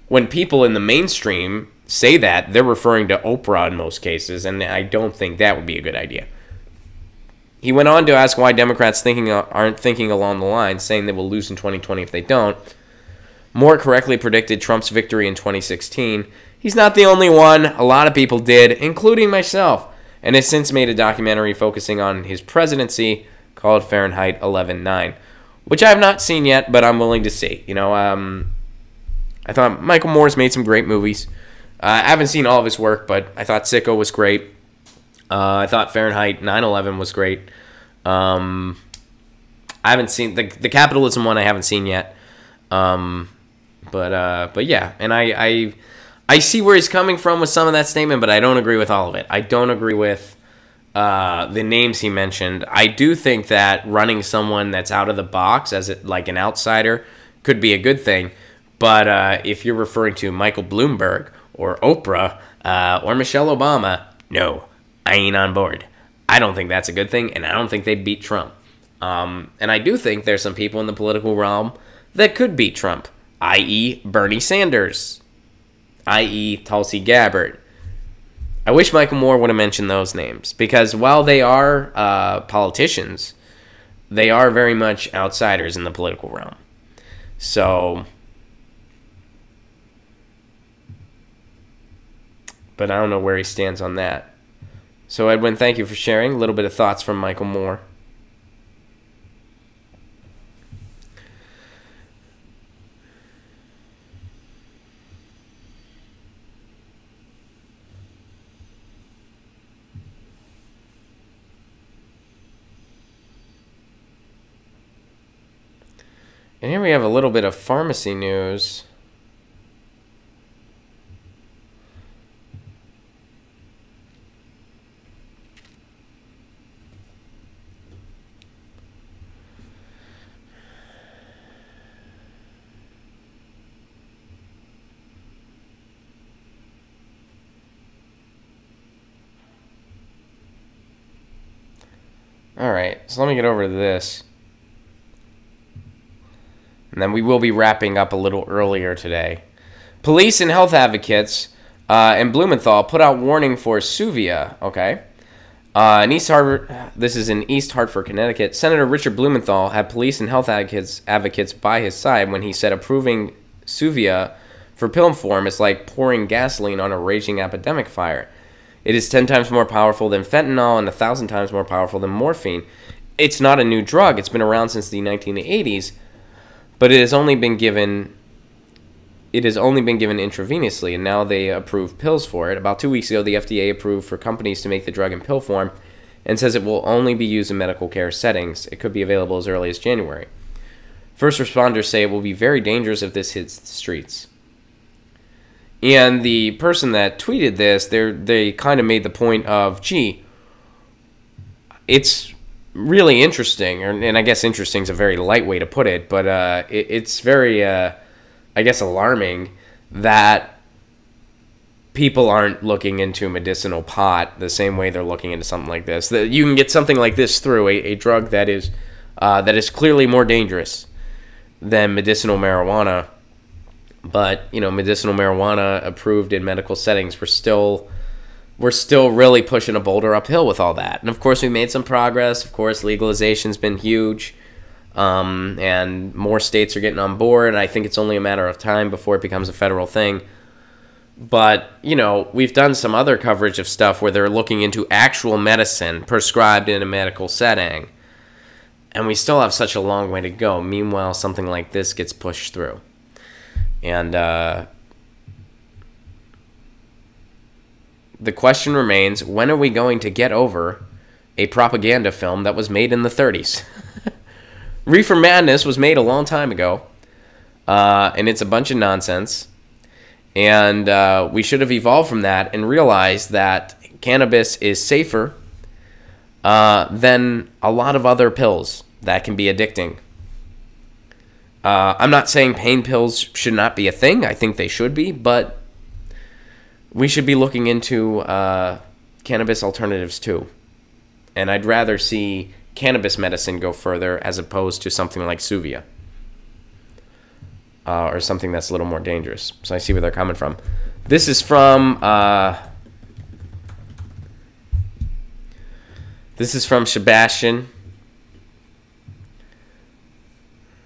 when people in the mainstream say that, they're referring to Oprah in most cases, and I don't think that would be a good idea. He went on to ask why Democrats aren't thinking along the lines, saying they will lose in 2020 if they don't. Moore correctly predicted Trump's victory in 2016. He's not the only one. A lot of people did, including myself, and has since made a documentary focusing on his presidency called Fahrenheit 11/9, which I have not seen yet, but I'm willing to see. You know, I thought Michael Moore's made some great movies. I haven't seen all of his work, but I thought Sicko was great. I thought Fahrenheit 9/11 was great. I haven't seen the capitalism one. I haven't seen yet. But yeah, and I see where he's coming from with some of that statement, but I don't agree with all of it. I don't agree with the names he mentioned. I do think that running someone that's out of the box like an outsider could be a good thing. But if you're referring to Michael Bloomberg or Oprah or Michelle Obama, no, I ain't on board. I don't think that's a good thing, and I don't think they'd beat Trump. And I do think there's some people in the political realm that could beat Trump, i.e. Bernie Sanders, i.e. Tulsi Gabbard. I wish Michael Moore would have mentioned those names, because while they are politicians, they are very much outsiders in the political realm. So, but I don't know where he stands on that. So, Edwin, thank you for sharing a little bit of thoughts from Michael Moore. And here we have a little bit of pharmacy news. All right, so let me get over to this. And then we will be wrapping up a little earlier today. Police and health advocates in Blumenthal put out warning for Suvia, okay? In East Hartford, this is in East Hartford, Connecticut. Senator Richard Blumenthal had police and health advocates by his side when he said approving Suvia for pill form is like pouring gasoline on a raging epidemic fire. It is 10 times more powerful than fentanyl and 1,000 times more powerful than morphine. It's not a new drug. It's been around since the 1980s, but it has only been given intravenously, and now they approve pills for it. About 2 weeks ago, the FDA approved for companies to make the drug in pill form and says it will only be used in medical care settings. It could be available as early as January. First responders say it will be very dangerous if this hits the streets. And the person that tweeted this, they kind of made the point of, gee, it's really interesting, and I guess interesting is a very light way to put it, but it's very, I guess, alarming that people aren't looking into medicinal pot the same way they're looking into something like this. That you can get something like this through a drug that is clearly more dangerous than medicinal marijuana. But, you know, medicinal marijuana approved in medical settings, we're still really pushing a boulder uphill with all that. And of course, we made some progress. Of course, legalization's been huge, and more states are getting on board. And I think it's only a matter of time before it becomes a federal thing. But, you know, we've done some other coverage of stuff where they're looking into actual medicine prescribed in a medical setting. And we still have such a long way to go. Meanwhile, something like this gets pushed through. And the question remains, when are we going to get over a propaganda film that was made in the 30s? Reefer Madness was made a long time ago, and it's a bunch of nonsense. And we should have evolved from that and realized that cannabis is safer than a lot of other pills that can be addicting. I'm not saying pain pills should not be a thing. I think they should be, but we should be looking into cannabis alternatives too. And I'd rather see cannabis medicine go further as opposed to something like Suvia. Or something that's a little more dangerous. So I see where they're coming from. This is from Sebastian.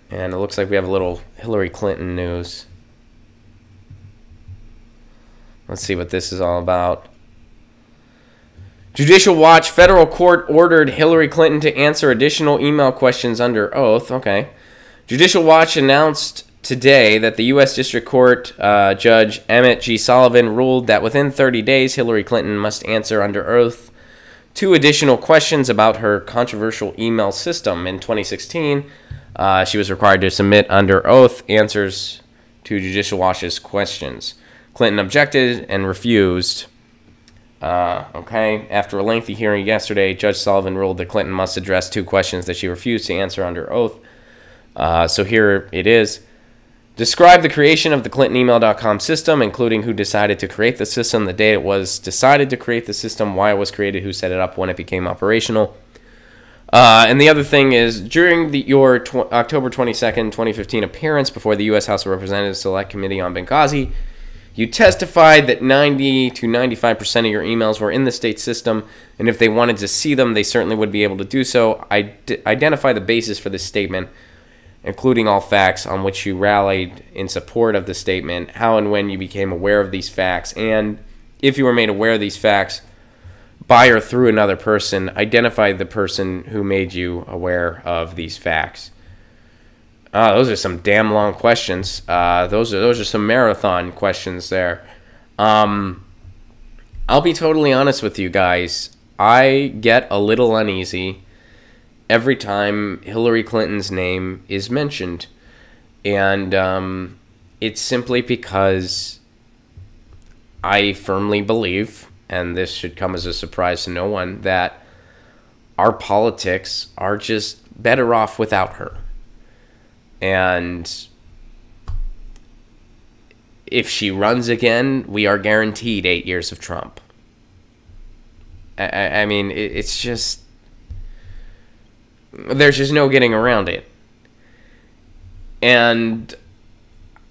And it looks like we have a little Hillary Clinton news. Let's see what this is all about. Judicial Watch, federal court ordered Hillary Clinton to answer additional email questions under oath. Okay. Judicial Watch announced today that the U.S. District Court Judge Emmett G. Sullivan ruled that within 30 days, Hillary Clinton must answer under oath 2 additional questions about her controversial email system. In 2016, she was required to submit under oath answers to Judicial Watch's questions. Clinton objected and refused. After a lengthy hearing yesterday, Judge Sullivan ruled that Clinton must address 2 questions that she refused to answer under oath. So here it is. Describe the creation of the ClintonEmail.com system, including who decided to create the system, the date it was decided to create the system, why it was created, who set it up, when it became operational. And the other thing is, during your October 22nd, 2015 appearance before the U.S. House of Representatives Select Committee on Benghazi, you testified that 90 to 95% of your emails were in the state system, and if they wanted to see them, they certainly would be able to do so. Identify the basis for this statement, including all facts on which you rallied in support of the statement, how and when you became aware of these facts, and if you were made aware of these facts by or through another person, identify the person who made you aware of these facts. Those are some damn long questions. Those are some marathon questions there. I'll be totally honest with you guys. I get a little uneasy every time Hillary Clinton's name is mentioned. And it's simply because I firmly believe, and this should come as a surprise to no one, that our politics are just better off without her. And if she runs again, we are guaranteed 8 years of Trump. I mean, it's just... there's just no getting around it. And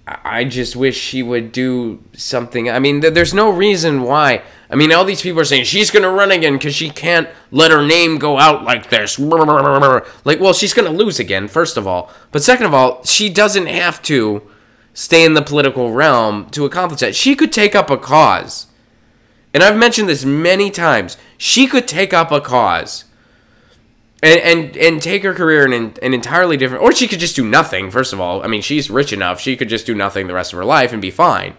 I just wish she would do something. I mean, there's no reason why. I mean, all these people are saying she's going to run again because she can't let her name go out like this. Like, well, she's going to lose again, first of all. But second of all, she doesn't have to stay in the political realm to accomplish that. She could take up a cause. And I've mentioned this many times. She could take up a cause and take her career in an entirely different... or she could just do nothing, first of all. I mean, she's rich enough. She could just do nothing the rest of her life and be fine.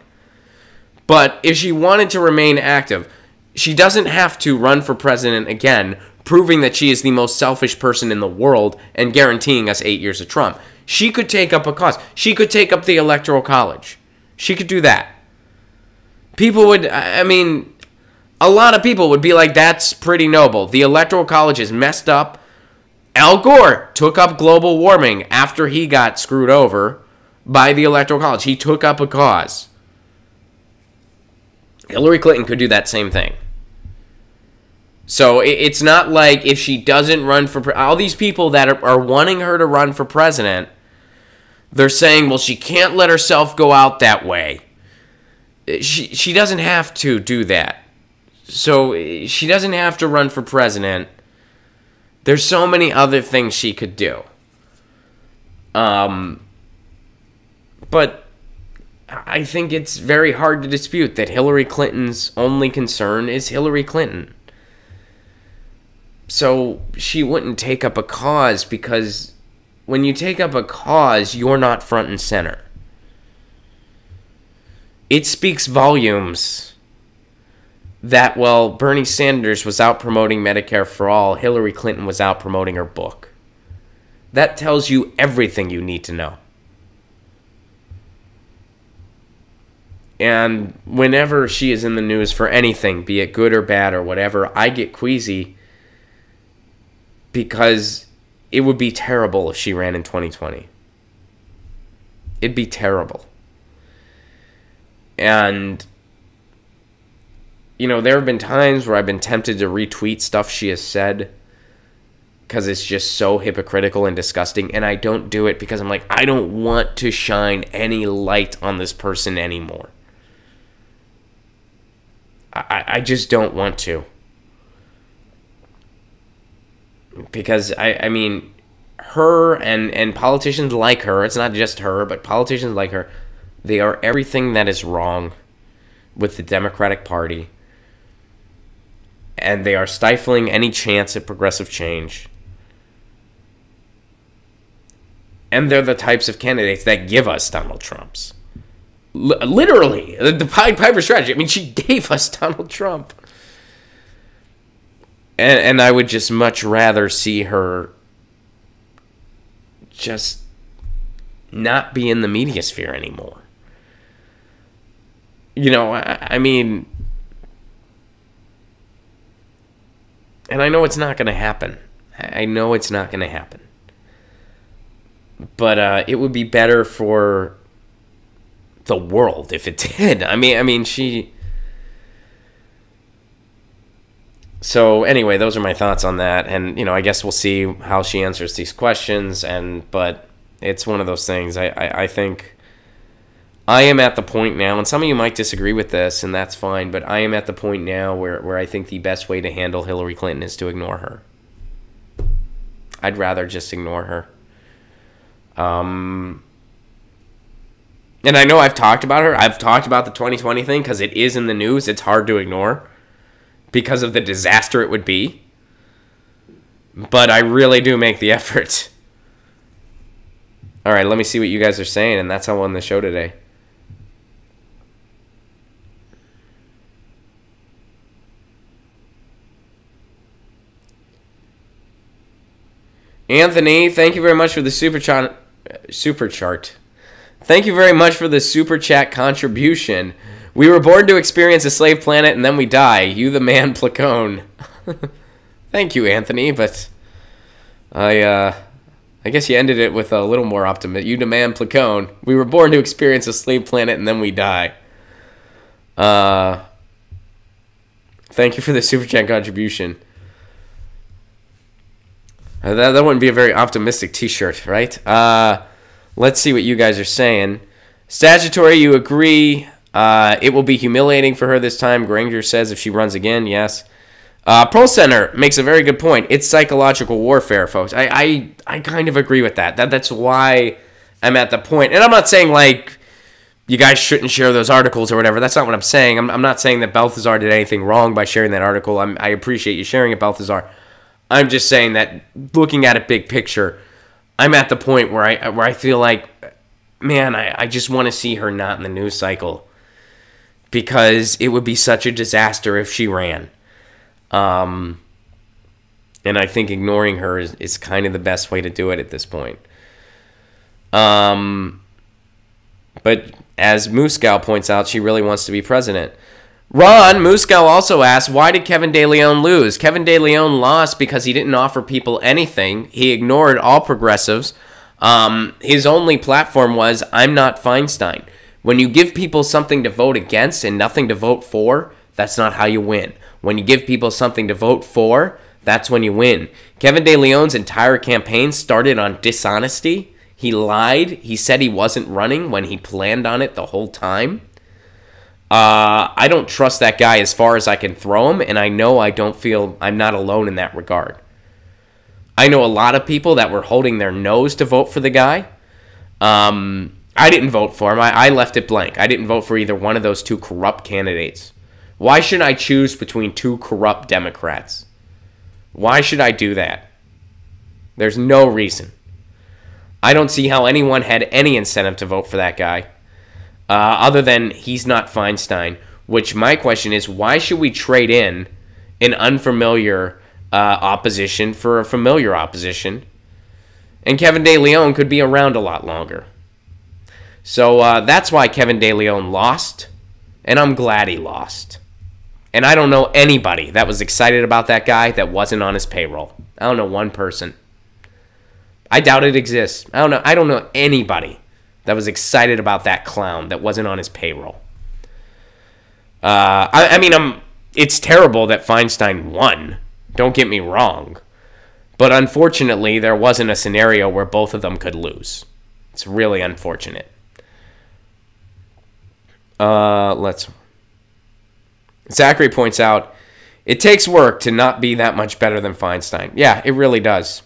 But if she wanted to remain active, she doesn't have to run for president again, proving that she is the most selfish person in the world and guaranteeing us 8 years of Trump. She could take up a cause. She could take up the Electoral College. She could do that. People would... I mean, a lot of people would be like, that's pretty noble. The Electoral College is messed up. Al Gore took up global warming after he got screwed over by the Electoral College. He took up a cause. Hillary Clinton could do that same thing. So it's not like if she doesn't run for all these people that are wanting her to run for president, they're saying, well, she can't let herself go out that way. She doesn't have to do that. So she doesn't have to run for president. There's so many other things she could do. But I think it's very hard to dispute that Hillary Clinton's only concern is Hillary Clinton. So she wouldn't take up a cause, because when you take up a cause, you're not front and center. It speaks volumes that, well, Bernie Sanders was out promoting Medicare for all, Hillary Clinton was out promoting her book. That tells you everything you need to know. And whenever she is in the news for anything, be it good or bad or whatever, I get queasy, because it would be terrible if she ran in 2020. It'd be terrible. And, you know, there have been times where I've been tempted to retweet stuff she has said because it's just so hypocritical and disgusting, and I don't do it because I'm like, I don't want to shine any light on this person anymore. I just don't want to. Because, I mean, her and politicians like her, it's not just her, but politicians like her, they are everything that is wrong with the Democratic Party. And they are stifling any chance at progressive change. And they're the types of candidates that give us Donald Trumps. Literally, the Pied Piper strategy. I mean, she gave us Donald Trump. And I would just much rather see her just not be in the media sphere anymore. You know, I mean, and I know it's not going to happen. I know it's not going to happen. But it would be better for the world if it did. I mean, she... So anyway, those are my thoughts on that, and you know, I guess we'll see how she answers these questions. But it's one of those things. I think I am at the point now, and some of you might disagree with this, and that's fine. But I am at the point now where I think the best way to handle Hillary Clinton is to ignore her. I'd rather just ignore her. And I know I've talked about her. I've talked about the 2020 thing because it is in the news. It's hard to ignore, because of the disaster it would be. But I really do make the effort. All right, let me see what you guys are saying, and that's how I won the show today. Anthony, thank you very much for the super chart. Thank you very much for the super chat contribution. We were born to experience a slave planet, and then we die. You the man, Placone. Thank you, Anthony, but I guess you ended it with a little more optimism. You the man, Placone. We were born to experience a slave planet, and then we die. Thank you for the super chat contribution. That wouldn't be a very optimistic t-shirt, right? Let's see what you guys are saying. Statutory, you agree. It will be humiliating for her this time. Granger says if she runs again, yes. Pro Center makes a very good point. It's psychological warfare, folks. I kind of agree with that. That's why I'm at the point. And I'm not saying, like, you guys shouldn't share those articles or whatever. That's not what I'm saying. I'm not saying that Balthazar did anything wrong by sharing that article. I appreciate you sharing it, Balthazar. I'm just saying that looking at it big picture, I'm at the point where I feel like, man, I just want to see her not in the news cycle, because it would be such a disaster if she ran. And I think ignoring her is kind of the best way to do it at this point. But as Muscow points out, she really wants to be president. Ron, Muscow also asks, why did Kevin De Leon lose? Kevin De Leon lost because he didn't offer people anything. He ignored all progressives. His only platform was, I'm not Feinstein, When you give people something to vote against and nothing to vote for, that's not how you win. When you give people something to vote for, that's when you win. Kevin De Leon's entire campaign started on dishonesty. He lied. He said he wasn't running when he planned on it the whole time. I don't trust that guy as far as I can throw him, and I know I'm not alone in that regard. I know a lot of people that were holding their nose to vote for the guy. I didn't vote for him. I left it blank. I didn't vote for either one of those two corrupt candidates. Why should I choose between two corrupt Democrats? Why should I do that? There's no reason. I don't see how anyone had any incentive to vote for that guy, other than he's not Feinstein, which my question is, why should we trade in an unfamiliar opposition for a familiar opposition? And Kevin De Leon could be around a lot longer. So that's why Kevin De Leon lost, and I'm glad he lost. And I don't know anybody that was excited about that guy that wasn't on his payroll. I don't know one person. I doubt it exists. I don't know anybody that was excited about that clown that wasn't on his payroll. It's terrible that Feinstein won. Don't get me wrong. But unfortunately, there wasn't a scenario where both of them could lose. It's really unfortunate. Zachary points out, it takes work to not be that much better than Feinstein. Yeah, it really does.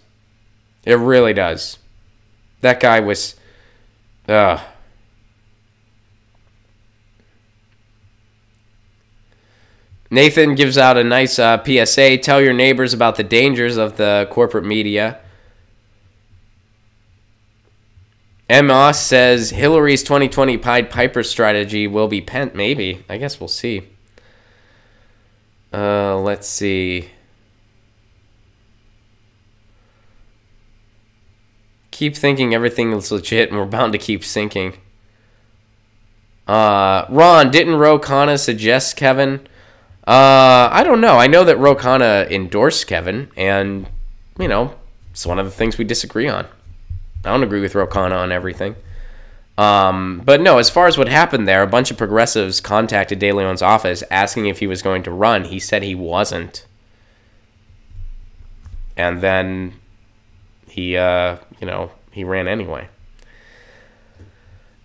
It really does. That guy was... Nathan gives out a nice PSA. Tell your neighbors about the dangers of the corporate media. M. Moss says Hillary's 2020 Pied Piper strategy will be pent. Maybe. I guess we'll see. Let's see. Keep thinking everything is legit and we're bound to keep sinking. Ron, didn't Ro Khanna suggest Kevin? I don't know. I know that Ro Khanna endorsed Kevin, and, it's one of the things we disagree on. I don't agree with Ro Khanna on everything. But no, as far as what happened there, a bunch of progressives contacted De Leon's office asking if he was going to run. He said he wasn't. And then he ran anyway.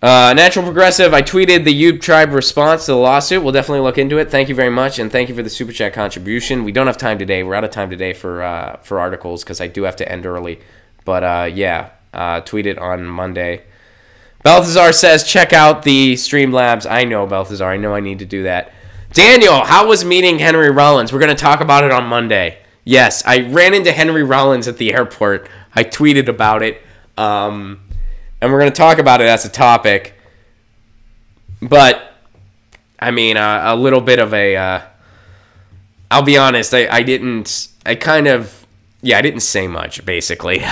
Natural Progressive, I tweeted the Ute Tribe response to the lawsuit. We'll definitely look into it. Thank you very much, and thank you for the Super Chat contribution. We don't have time today. We're out of time today for articles because I do have to end early. But, tweet it on Monday. Balthazar says, check out the Streamlabs. I know, Balthazar. I know I need to do that. Daniel, how was meeting Henry Rollins? We're going to talk about it on Monday. Yes, I ran into Henry Rollins at the airport. I tweeted about it. And we're going to talk about it as a topic. But, a little bit of a... I'll be honest, I didn't say much, basically.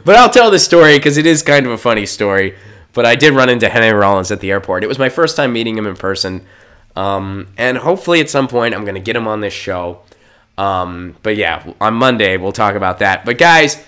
But I'll tell the story because it is kind of a funny story. But I did run into Henry Rollins at the airport. It was my first time meeting him in person. And hopefully at some point I'm going to get him on this show. But yeah, on Monday we'll talk about that. But guys,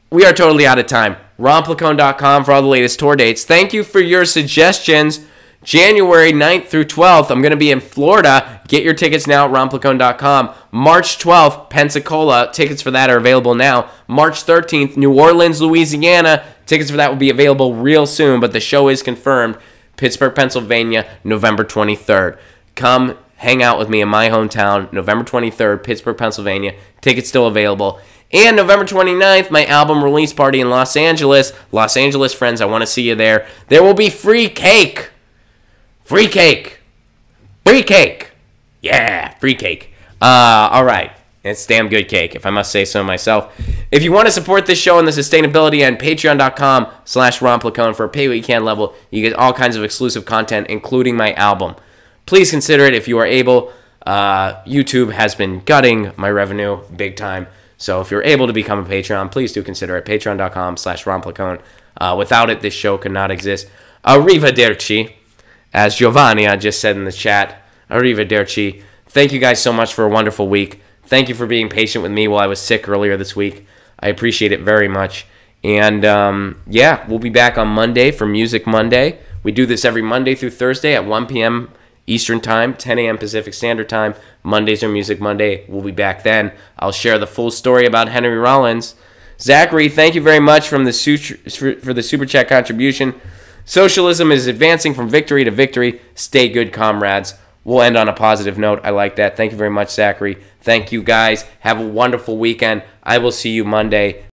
we are totally out of time. Romplacone.com for all the latest tour dates. Thank you for your suggestions. January 9th through 12th, I'm going to be in Florida. Get your tickets now at romplacone.com. March 12th, Pensacola. Tickets for that are available now. March 13th, New Orleans, Louisiana. Tickets for that will be available real soon, but the show is confirmed. Pittsburgh, Pennsylvania, November 23rd. Come hang out with me in my hometown, November 23rd, Pittsburgh, Pennsylvania. Tickets still available. And November 29th, my album release party in Los Angeles. Los Angeles friends, I want to see you there. There will be free cake. Free cake. Free cake. Yeah, free cake. All right. It's damn good cake, if I must say so myself. If you want to support this show and the sustainability end, patreon.com/romplacone for a pay what you can level. You get all kinds of exclusive content, including my album. Please consider it if you are able. YouTube has been gutting my revenue big time. So if you're able to become a Patreon, please do consider it. Patreon.com/romplacone. Without it, this show could not exist. Arrivederci. As Giovanni just said in the chat, arrivederci. Thank you guys so much for a wonderful week. Thank you for being patient with me while I was sick earlier this week. I appreciate it very much. And yeah, we'll be back on Monday for Music Monday. We do this every Monday through Thursday at 1 p.m. Eastern Time, 10 a.m. Pacific Standard Time. Mondays are Music Monday. We'll be back then. I'll share the full story about Henry Rollins. Zachary, thank you very much for the Super Chat contribution. Socialism is advancing from victory to victory. Stay good, comrades. We'll end on a positive note. I like that. Thank you very much, Zachary. Thank you, guys. Have a wonderful weekend. I will see you Monday.